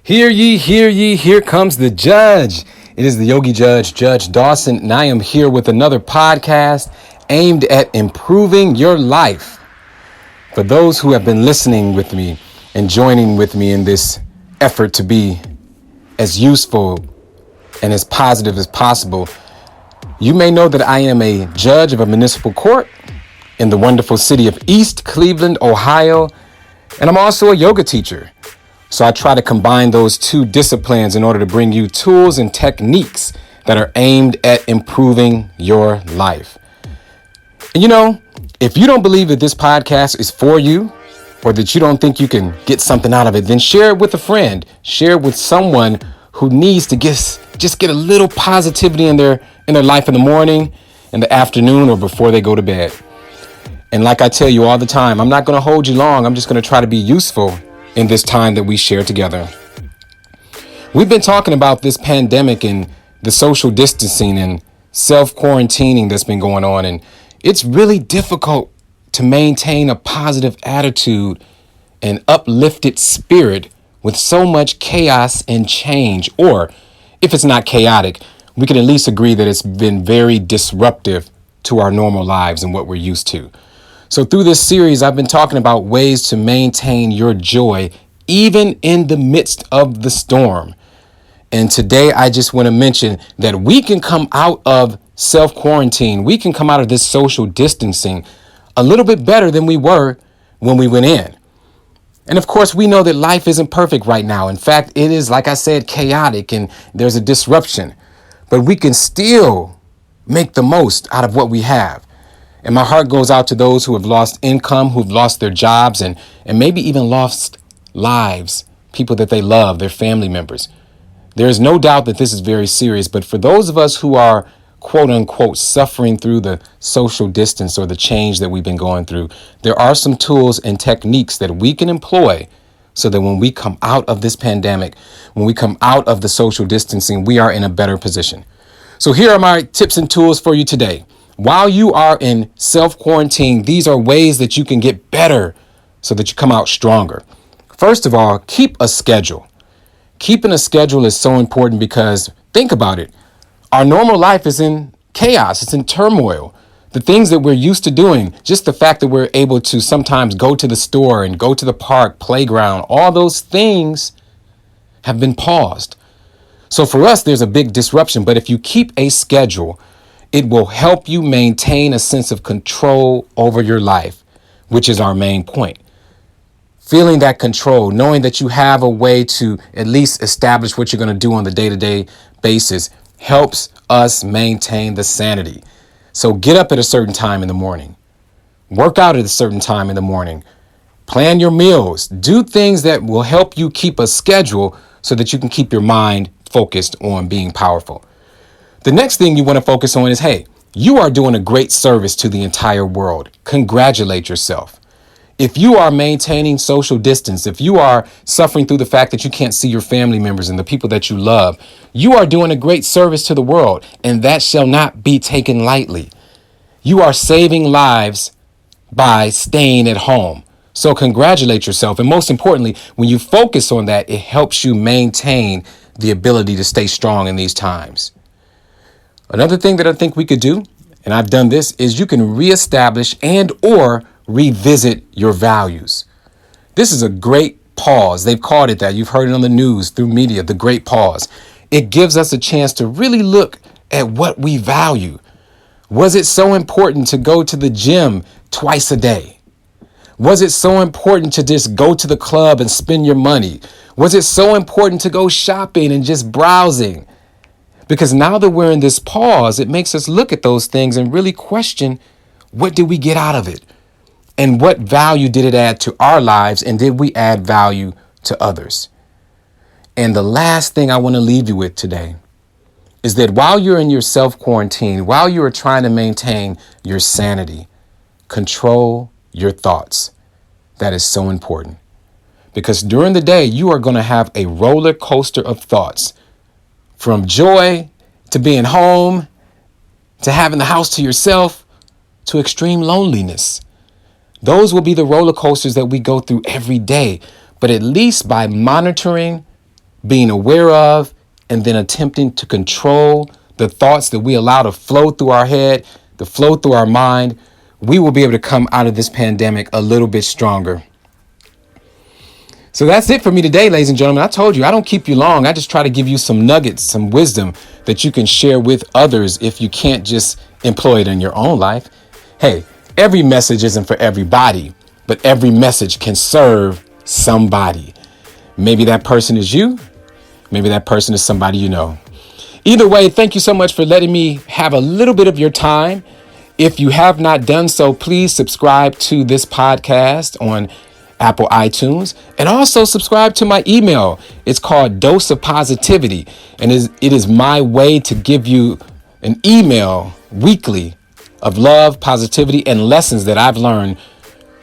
Hear ye, here comes the judge. It is the Yogi Judge, Judge Dawson, and I am here with another podcast aimed at improving your life. For those who have been listening with me and joining with me in this effort to be as useful and as positive as possible, you may know that I am a judge of a municipal court in the wonderful city of East Cleveland, Ohio, and I'm also a yoga teacher. So I try to combine those two disciplines in order to bring you tools and techniques that are aimed at improving your life. And if you don't believe that this podcast is for you, or that you don't think you can get something out of it, then share it with a friend. Share it with someone who needs to just get a little positivity in their life in the morning, in the afternoon, or before they go to bed. And like I tell you all the time, I'm not going to hold you long. I'm just going to try to be useful in this time that we share together. We've been talking about this pandemic and the social distancing and self-quarantining that's been going on. And it's really difficult to maintain a positive attitude and uplifted spirit with so much chaos and change. Or if it's not chaotic, we can at least agree that it's been very disruptive to our normal lives and what we're used to. So through this series, I've been talking about ways to maintain your joy, even in the midst of the storm. And today, I just want to mention that we can come out of self-quarantine. We can come out of this social distancing a little bit better than we were when we went in. And of course, we know that life isn't perfect right now. In fact, it is, like I said, chaotic and there's a disruption. But we can still make the most out of what we have. And my heart goes out to those who have lost income, who've lost their jobs, and maybe even lost lives, people that they love, their family members. There is no doubt that this is very serious. But for those of us who are, quote unquote, suffering through the social distance or the change that we've been going through, there are some tools and techniques that we can employ so that when we come out of this pandemic, when we come out of the social distancing, we are in a better position. So here are my tips and tools for you today. While you are in self-quarantine, these are ways that you can get better so that you come out stronger. First of all, keep a schedule. Keeping a schedule is so important because think about it. Our normal life is in chaos. It's in turmoil. The things that we're used to doing, just the fact that we're able to sometimes go to the store and go to the park, playground, all those things have been paused. So for us, there's a big disruption. But if you keep a schedule, it will help you maintain a sense of control over your life, which is our main point. Feeling that control, knowing that you have a way to at least establish what you're going to do on the day-to-day basis helps us maintain the sanity. So get up at a certain time in the morning. Work out at a certain time in the morning. Plan your meals. Do things that will help you keep a schedule so that you can keep your mind focused on being powerful. The next thing you want to focus on is, hey, you are doing a great service to the entire world. Congratulate yourself. If you are maintaining social distance, if you are suffering through the fact that you can't see your family members and the people that you love, you are doing a great service to the world, and that shall not be taken lightly. You are saving lives by staying at home. So congratulate yourself. And most importantly, when you focus on that, it helps you maintain the ability to stay strong in these times. Another thing that I think we could do, and I've done this, is you can reestablish and or revisit your values. This is a great pause. They've called it that. You've heard it on the news, through media, the great pause. It gives us a chance to really look at what we value. Was it so important to go to the gym twice a day? Was it so important to just go to the club and spend your money? Was it so important to go shopping and just browsing? Because now that we're in this pause, it makes us look at those things and really question, what did we get out of it? And what value did it add to our lives? And did we add value to others? And the last thing I want to leave you with today is that while you're in your self-quarantine, while you are trying to maintain your sanity, control your thoughts. That is so important. Because during the day, you are going to have a roller coaster of thoughts. From joy to being home, to having the house to yourself, to extreme loneliness. Those will be the roller coasters that we go through every day. But at least by monitoring being aware of, and then attempting to control the thoughts that we allow to flow through our head, to flow through our mind, we will be able to come out of this pandemic a little bit stronger. So that's it for me today, ladies and gentlemen. I told you, I don't keep you long. I just try to give you some nuggets, some wisdom that you can share with others if you can't just employ it in your own life. Hey, every message isn't for everybody, but every message can serve somebody. Maybe that person is you. Maybe that person is somebody you know. Either way, thank you so much for letting me have a little bit of your time. If you have not done so, please subscribe to this podcast on Apple iTunes, and also subscribe to my email. It's called Dose of Positivity, and it is my way to give you an email weekly of love, positivity, and lessons that I've learned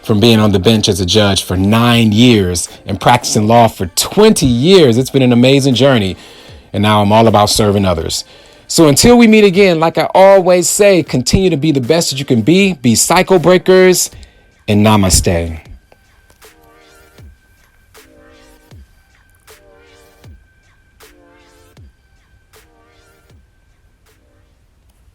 from being on the bench as a judge for 9 years and practicing law for 20 years. It's been an amazing journey, and now I'm all about serving others. So until we meet again, like I always say, continue to be the best that you can be cycle breakers, and namaste.